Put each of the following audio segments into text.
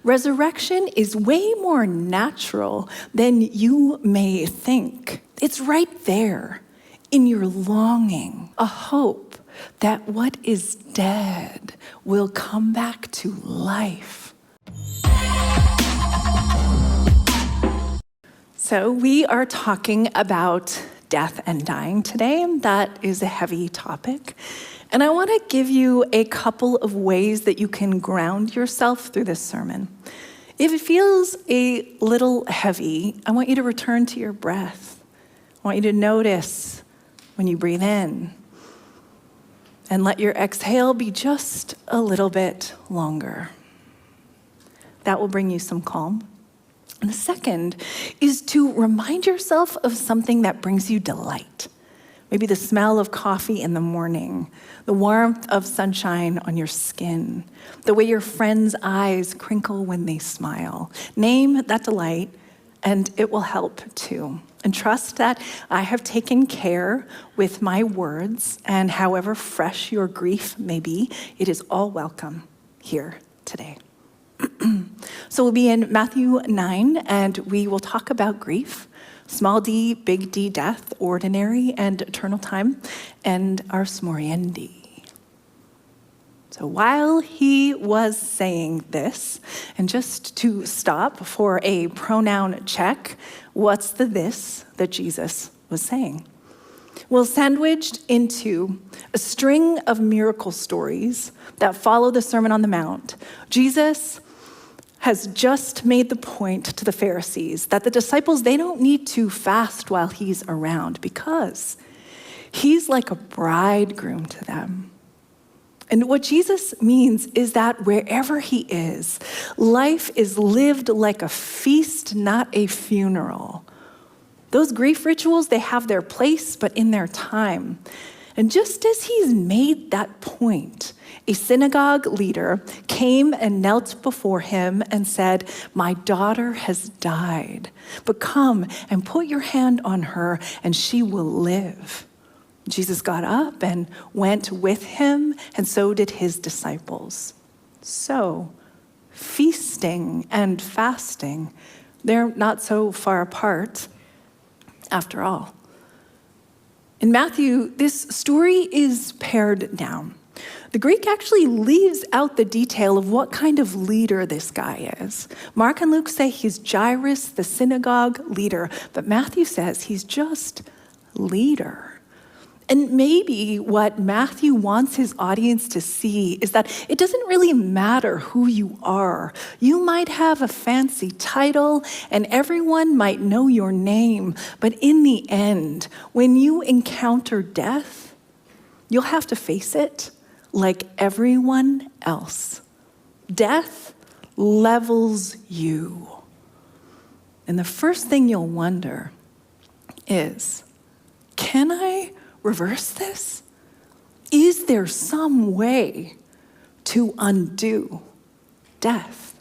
resurrection is way more natural than you may think. It's right there in your longing, a hope that what is dead will come back to life. So we are talking about death and dying today. That is a heavy topic. And I want to give you a couple of ways that you can ground yourself through this sermon. If it feels a little heavy, I want you to return to your breath. I want you to notice when you breathe in and let your exhale be just a little bit longer. That will bring you some calm. And the second is to remind yourself of something that brings you delight. Maybe the smell of coffee in the morning, the warmth of sunshine on your skin, the way your friends' eyes crinkle when they smile. Name that delight, and it will help too. And trust that I have taken care with my words, and however fresh your grief may be, it is all welcome here today. So we'll be in Matthew 9, and we will talk about grief, small d, big D, death, ordinary and eternal time, and Ars Moriendi. So while he was saying this, and just to stop for a pronoun check, what's the this that Jesus was saying? Well, sandwiched into a string of miracle stories that follow the Sermon on the Mount, Jesus has just made the point to the Pharisees that the disciples, they don't need to fast while he's around because he's like a bridegroom to them. And what Jesus means is that wherever he is, life is lived like a feast, not a funeral. Those grief rituals, they have their place, but in their time. And just as he's made that point, a synagogue leader came and knelt before him and said, "My daughter has died, but come and put your hand on her and she will live." Jesus got up and went with him, and so did his disciples. So, feasting and fasting, they're not so far apart after all. In Matthew, this story is pared down. The Greek actually leaves out the detail of what kind of leader this guy is. Mark and Luke say he's Jairus, the synagogue leader, but Matthew says he's just leader. And maybe what Matthew wants his audience to see is that it doesn't really matter who you are. You might have a fancy title and everyone might know your name, but in the end, when you encounter death, you'll have to face it like everyone else. Death levels you. And the first thing you'll wonder is, can I reverse this? Is there some way to undo death?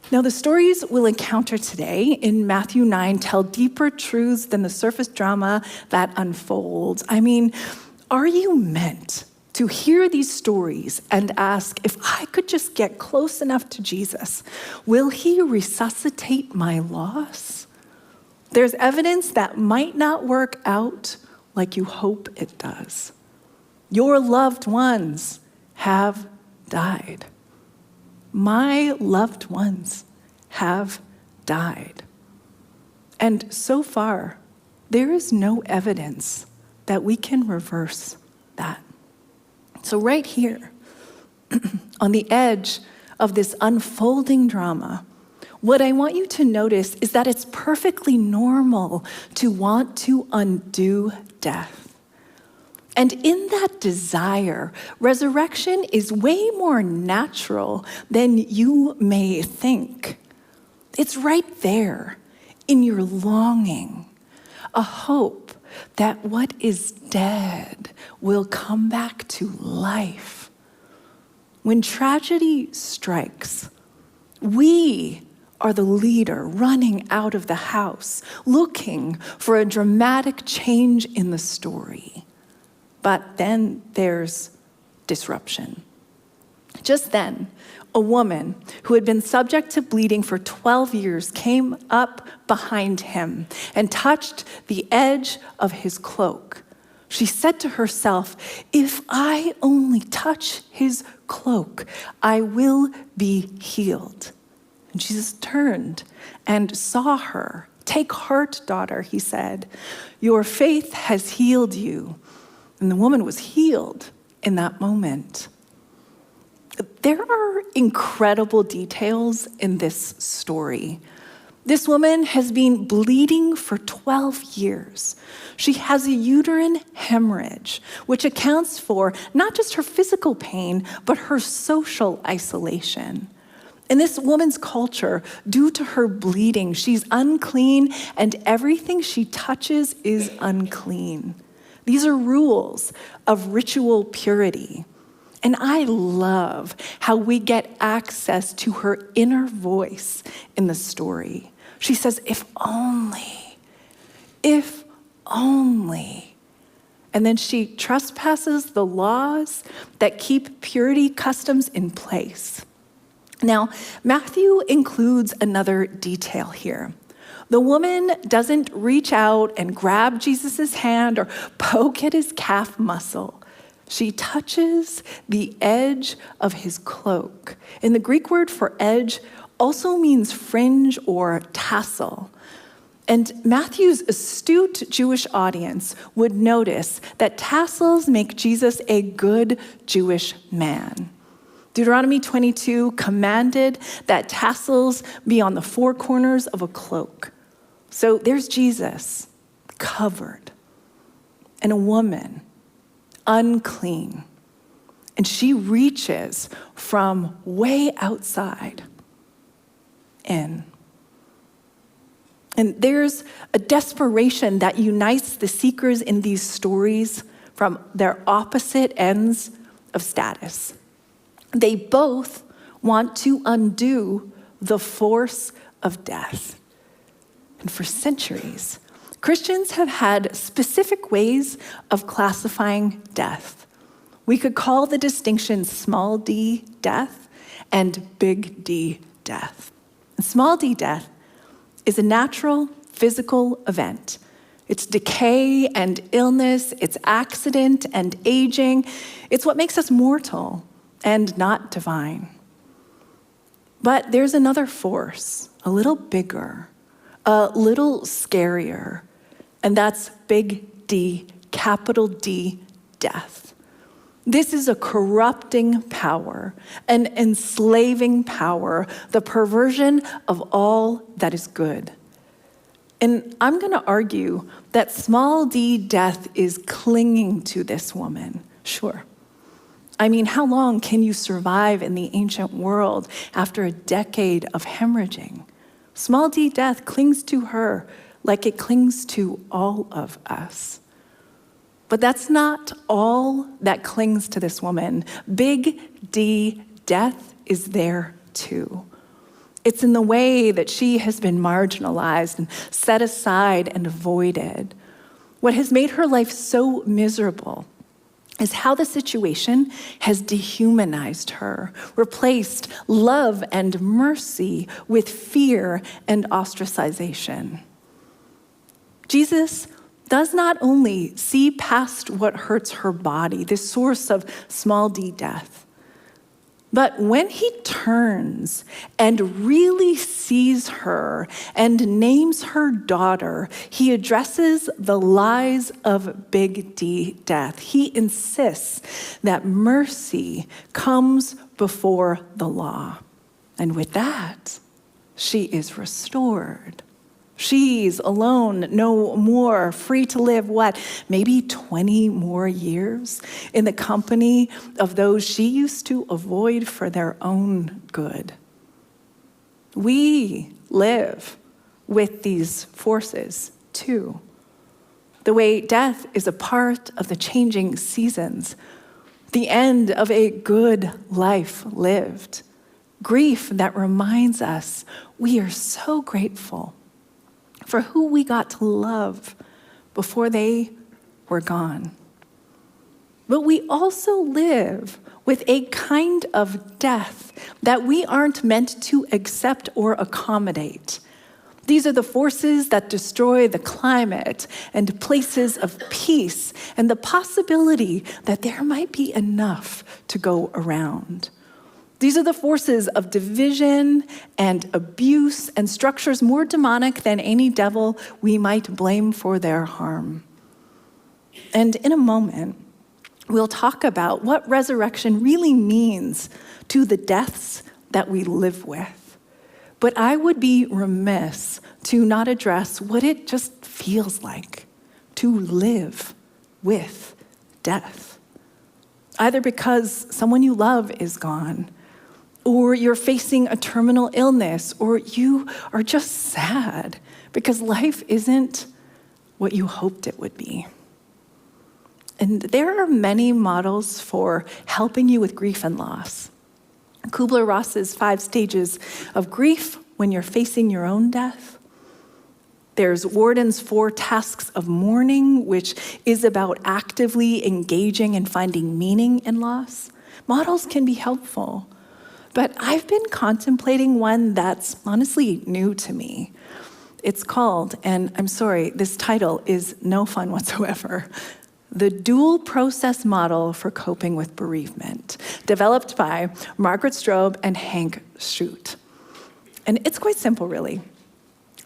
Now, the stories we'll encounter today in Matthew 9 tell deeper truths than the surface drama that unfolds. I mean, are you meant to hear these stories and ask, if I could just get close enough to Jesus, will he resuscitate my loss? There's evidence that might not work out like you hope it does. Your loved ones have died. My loved ones have died. And so far, there is no evidence that we can reverse that. So right here, on the edge of this unfolding drama, what I want you to notice is that it's perfectly normal to want to undo death. And in that desire, resurrection is way more natural than you may think. It's right there in your longing, a hope that what is dead will come back to life. When tragedy strikes, we are the leader running out of the house, looking for a dramatic change in the story. But then there's disruption. Just then, a woman who had been subject to bleeding for 12 years came up behind him and touched the edge of his cloak. She said to herself, "If I only touch his cloak, I will be healed." And Jesus turned and saw her. "Take heart, daughter," he said. "Your faith has healed you." And the woman was healed in that moment. There are incredible details in this story. This woman has been bleeding for 12 years. She has a uterine hemorrhage, which accounts for not just her physical pain, but her social isolation. In this woman's culture, due to her bleeding, she's unclean, and everything she touches is unclean. These are rules of ritual purity. And I love how we get access to her inner voice in the story. She says, if only. And then she trespasses the laws that keep purity customs in place. Now, Matthew includes another detail here. The woman doesn't reach out and grab Jesus' hand or poke at his calf muscle. She touches the edge of his cloak. And the Greek word for edge also means fringe or tassel. And Matthew's astute Jewish audience would notice that tassels make Jesus a good Jewish man. Deuteronomy 22 commanded that tassels be on the four corners of a cloak. So there's Jesus, covered, and a woman, unclean. And she reaches from way outside in. And there's a desperation that unites the seekers in these stories from their opposite ends of status. They both want to undo the force of death. And for centuries, Christians have had specific ways of classifying death. We could call the distinction small d death and big D death. And small d death is a natural physical event. It's decay and illness, it's accident and aging. It's what makes us mortal and not divine. But there's another force, a little bigger, a little scarier, and that's big D, capital D, death. This is a corrupting power, an enslaving power, the perversion of all that is good. And I'm going to argue that small d death is clinging to this woman, sure. I mean, how long can you survive in the ancient world after a decade of hemorrhaging? Small d death clings to her like it clings to all of us. But that's not all that clings to this woman. Big D death is there too. It's in the way that she has been marginalized and set aside and avoided. What has made her life so miserable is how the situation has dehumanized her, replaced love and mercy with fear and ostracization. Jesus does not only see past what hurts her body, this source of small d death, but when he turns and really sees her and names her daughter, he addresses the lies of big D death. He insists that mercy comes before the law. And with that, she is restored. She's alone, no more, free to live, maybe 20 more years in the company of those she used to avoid for their own good. We live with these forces too. The way death is a part of the changing seasons, the end of a good life lived, grief that reminds us we are so grateful for who we got to love before they were gone. But we also live with a kind of death that we aren't meant to accept or accommodate. These are the forces that destroy the climate and places of peace and the possibility that there might be enough to go around. These are the forces of division and abuse and structures more demonic than any devil we might blame for their harm. And in a moment, we'll talk about what resurrection really means to the deaths that we live with. But I would be remiss to not address what it just feels like to live with death. Either because someone you love is gone, or you're facing a terminal illness, or you are just sad because life isn't what you hoped it would be. And there are many models for helping you with grief and loss. Kubler-Ross's 5 stages of grief when you're facing your own death. There's Warden's 4 tasks of mourning, which is about actively engaging and finding meaning in loss. Models can be helpful, but I've been contemplating one that's honestly new to me. It's called, and I'm sorry, this title is no fun whatsoever, The Dual Process Model for Coping with Bereavement, developed by Margaret Strobe and Hank Schut. And it's quite simple, really.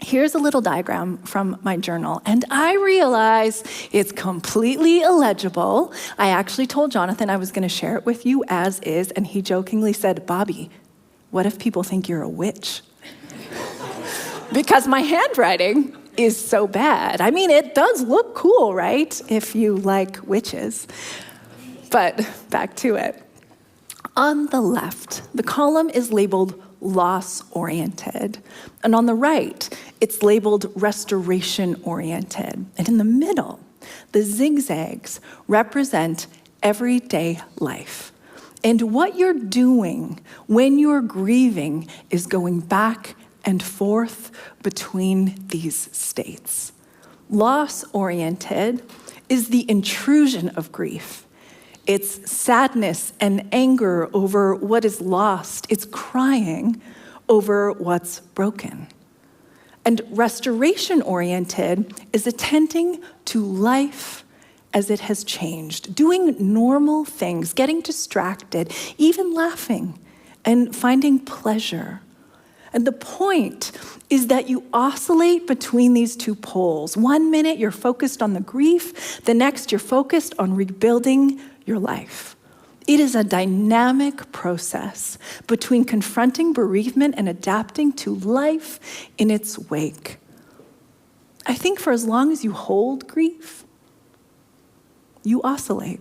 Here's a little diagram from my journal, and I realize it's completely illegible. I actually told Jonathan I was going to share it with you as is, and he jokingly said, "Bobbi, what if people think you're a witch?" Because my handwriting is so bad. I mean, it does look cool, right? If you like witches. But back to it. On the left, the column is labeled loss-oriented. And on the right, it's labeled restoration-oriented. And in the middle, the zigzags represent everyday life. And what you're doing when you're grieving is going back and forth between these states. Loss-oriented is the intrusion of grief. It's sadness and anger over what is lost. It's crying over what's broken. And restoration-oriented is attending to life as it has changed, doing normal things, getting distracted, even laughing, and finding pleasure. And the point is that you oscillate between these 2 poles. 1 minute you're focused on the grief, the next you're focused on rebuilding your life. It is a dynamic process between confronting bereavement and adapting to life in its wake. I think for as long as you hold grief, you oscillate.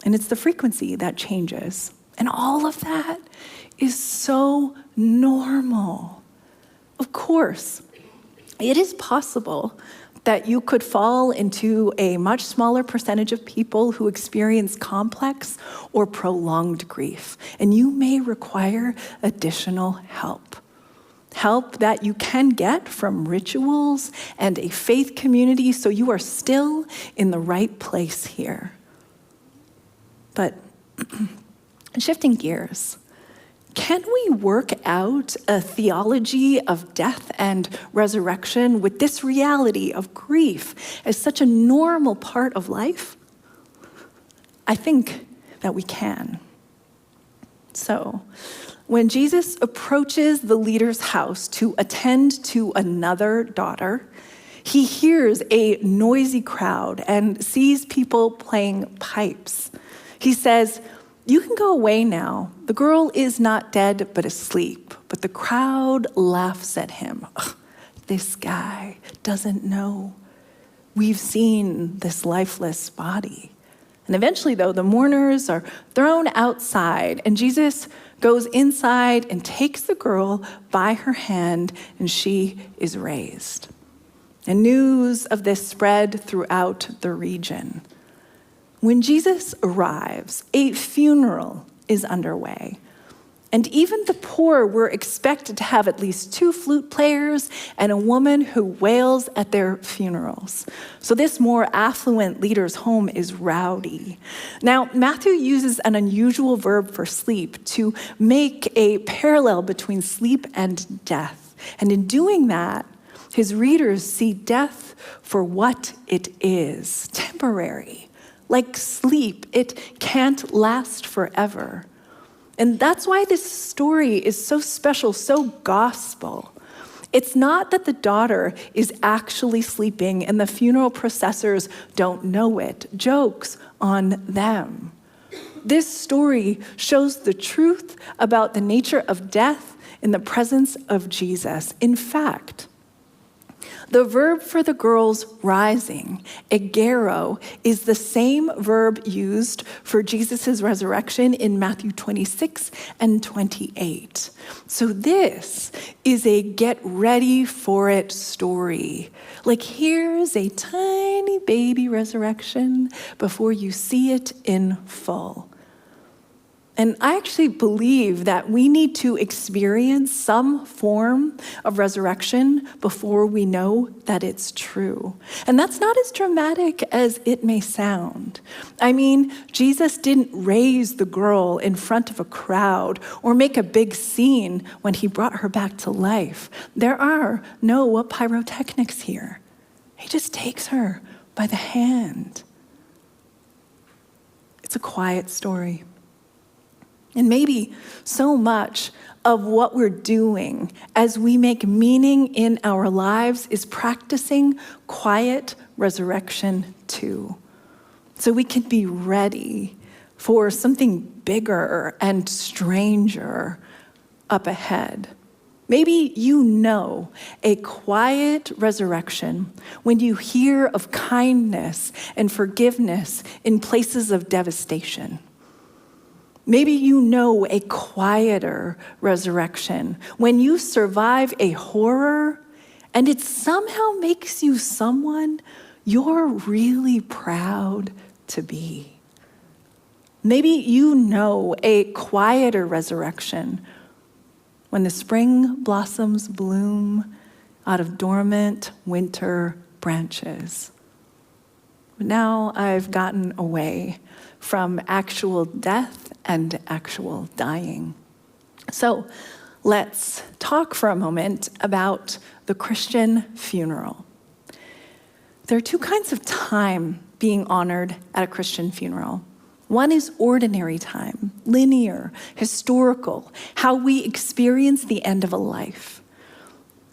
And it's the frequency that changes. And all of that is so normal. Of course, it is possible that you could fall into a much smaller percentage of people who experience complex or prolonged grief, and you may require additional help. Help that you can get from rituals and a faith community, so you are still in the right place here. But shifting gears, can we work out a theology of death and resurrection with this reality of grief as such a normal part of life? I think that we can. So, when Jesus approaches the leader's house to attend to another daughter, he hears a noisy crowd and sees people playing pipes. He says, "You can go away now. The girl is not dead, but asleep." But the crowd laughs at him. This guy doesn't know. We've seen this lifeless body. And eventually, though, the mourners are thrown outside, and Jesus goes inside and takes the girl by her hand, and she is raised. And news of this spread throughout the region. When Jesus arrives, a funeral is underway. And even the poor were expected to have at least 2 flute players and a woman who wails at their funerals. So this more affluent leader's home is rowdy. Now, Matthew uses an unusual verb for sleep to make a parallel between sleep and death. And in doing that, his readers see death for what it is, temporary. Like sleep, it can't last forever. And that's why this story is so special, so gospel. It's not that the daughter is actually sleeping and the funeral processors don't know it. Joke's on them. This story shows the truth about the nature of death in the presence of Jesus. In fact, the verb for the girls rising, egero, is the same verb used for Jesus' resurrection in Matthew 26 and 28. So this is a get ready for it story. Like here's a tiny baby resurrection before you see it in full. And I actually believe that we need to experience some form of resurrection before we know that it's true. And that's not as dramatic as it may sound. I mean, Jesus didn't raise the girl in front of a crowd or make a big scene when he brought her back to life. There are no pyrotechnics here. He just takes her by the hand. It's a quiet story. And maybe so much of what we're doing as we make meaning in our lives is practicing quiet resurrection too. So we can be ready for something bigger and stranger up ahead. Maybe you know a quiet resurrection when you hear of kindness and forgiveness in places of devastation. Maybe you know a quieter resurrection when you survive a horror and it somehow makes you someone you're really proud to be. Maybe you know a quieter resurrection when the spring blossoms bloom out of dormant winter branches. But now I've gotten away from actual death and actual dying. So let's talk for a moment about the Christian funeral. There are 2 kinds of time being honored at a Christian funeral. One is ordinary time, linear, historical, how we experience the end of a life.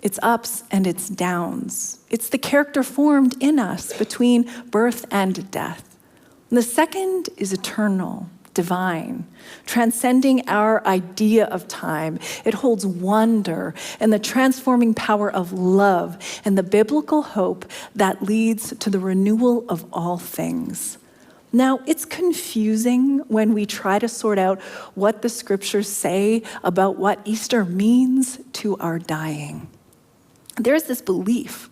It's ups and it's downs. It's the character formed in us between birth and death. And the second is eternal, divine, transcending our idea of time. It holds wonder and the transforming power of love and the biblical hope that leads to the renewal of all things. Now, it's confusing when we try to sort out what the scriptures say about what Easter means to our dying. There's this belief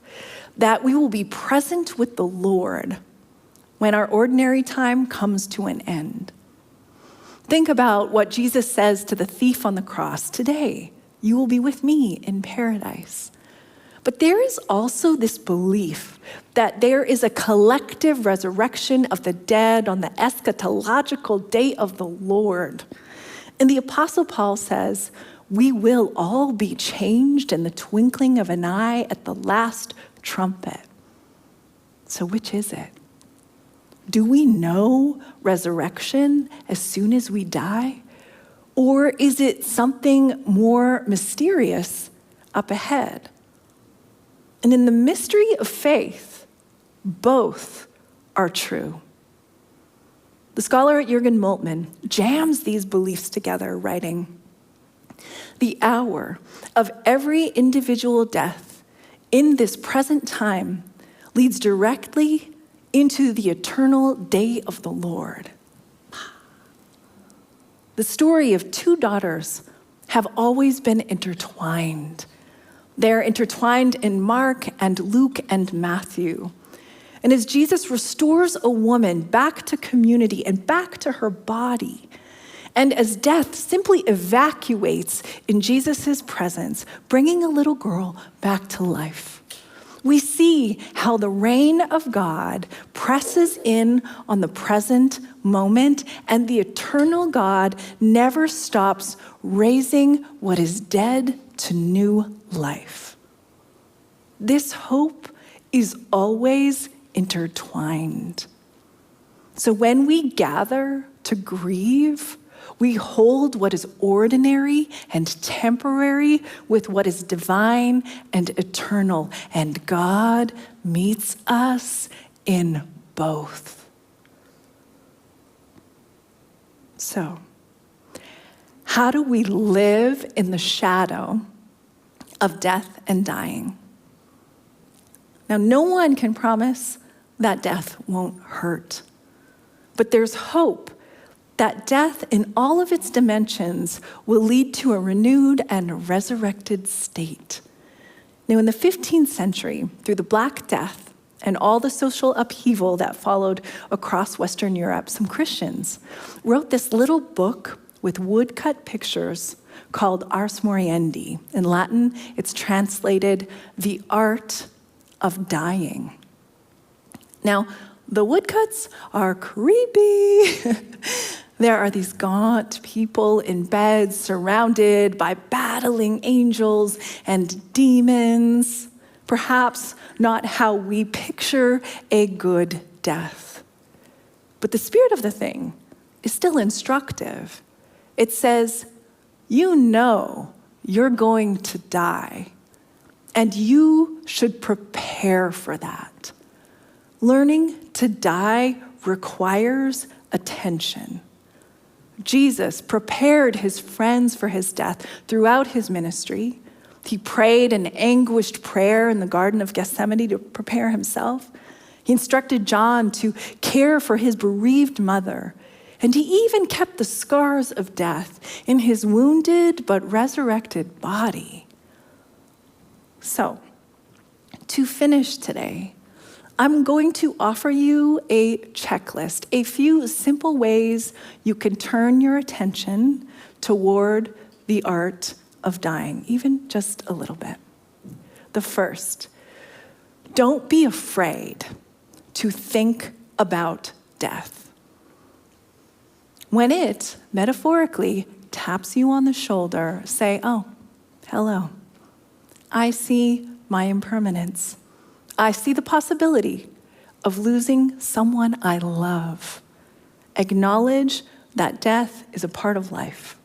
that we will be present with the Lord when our ordinary time comes to an end. Think about what Jesus says to the thief on the cross. Today, you will be with me in paradise. But there is also this belief that there is a collective resurrection of the dead on the eschatological day of the Lord. And the Apostle Paul says, we will all be changed in the twinkling of an eye at the last trumpet. So which is it? Do we know resurrection as soon as we die? Or is it something more mysterious up ahead? And in the mystery of faith, both are true. The scholar Jürgen Moltmann jams these beliefs together, writing, the hour of every individual death in this present time leads directly into the eternal day of the Lord. The story of 2 daughters have always been intertwined. They're intertwined in Mark and Luke and Matthew. And as Jesus restores a woman back to community and back to her body, And as death simply evacuates in Jesus' presence, bringing a little girl back to life, we see how the reign of God presses in on the present moment, and the eternal God never stops raising what is dead to new life. This hope is always intertwined. So when we gather to grieve, we hold what is ordinary and temporary with what is divine and eternal, and God meets us in both. So, how do we live in the shadow of death and dying? Now, no one can promise that death won't hurt, but there's hope that death in all of its dimensions will lead to a renewed and resurrected state. Now, in the 15th century, through the Black Death and all the social upheaval that followed across Western Europe, some Christians wrote this little book with woodcut pictures called Ars Moriendi. In Latin, it's translated The Art of Dying. Now, the woodcuts are creepy. There are these gaunt people in beds surrounded by battling angels and demons. Perhaps not how we picture a good death. But the spirit of the thing is still instructive. It says, you know you're going to die, and you should prepare for that. Learning to die requires attention. Jesus prepared his friends for his death throughout his ministry. He prayed an anguished prayer in the Garden of Gethsemane to prepare himself. He instructed John to care for his bereaved mother. And he even kept the scars of death in his wounded but resurrected body. So, to finish today, I'm going to offer you a checklist, a few simple ways you can turn your attention toward the art of dying, even just a little bit. The first, don't be afraid to think about death. When it, metaphorically, taps you on the shoulder, say, oh, hello. I see my impermanence. I see the possibility of losing someone I love. Acknowledge that death is a part of life.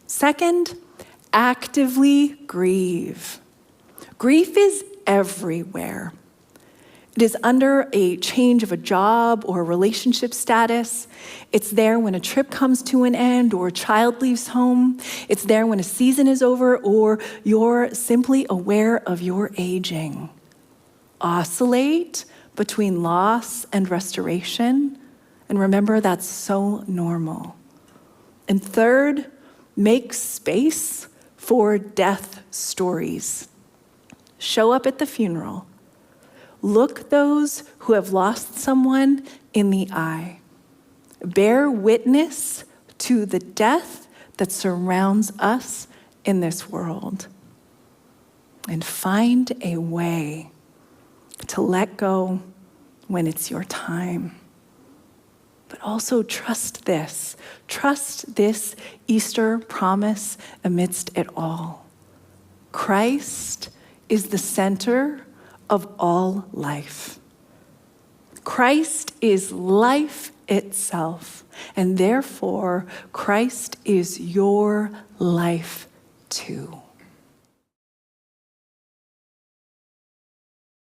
Second, actively grieve. Grief is everywhere. It is under a change of a job or a relationship status. It's there when a trip comes to an end or a child leaves home. It's there when a season is over or you're simply aware of your aging. Oscillate between loss and restoration. And remember, that's so normal. And third, make space for death stories. Show up at the funeral. Look those who have lost someone in the eye. Bear witness to the death that surrounds us in this world. And find a way to let go when it's your time. But also trust this. Trust this Easter promise amidst it all. Christ is the center of all life. Christ is life itself, and therefore Christ is your life too.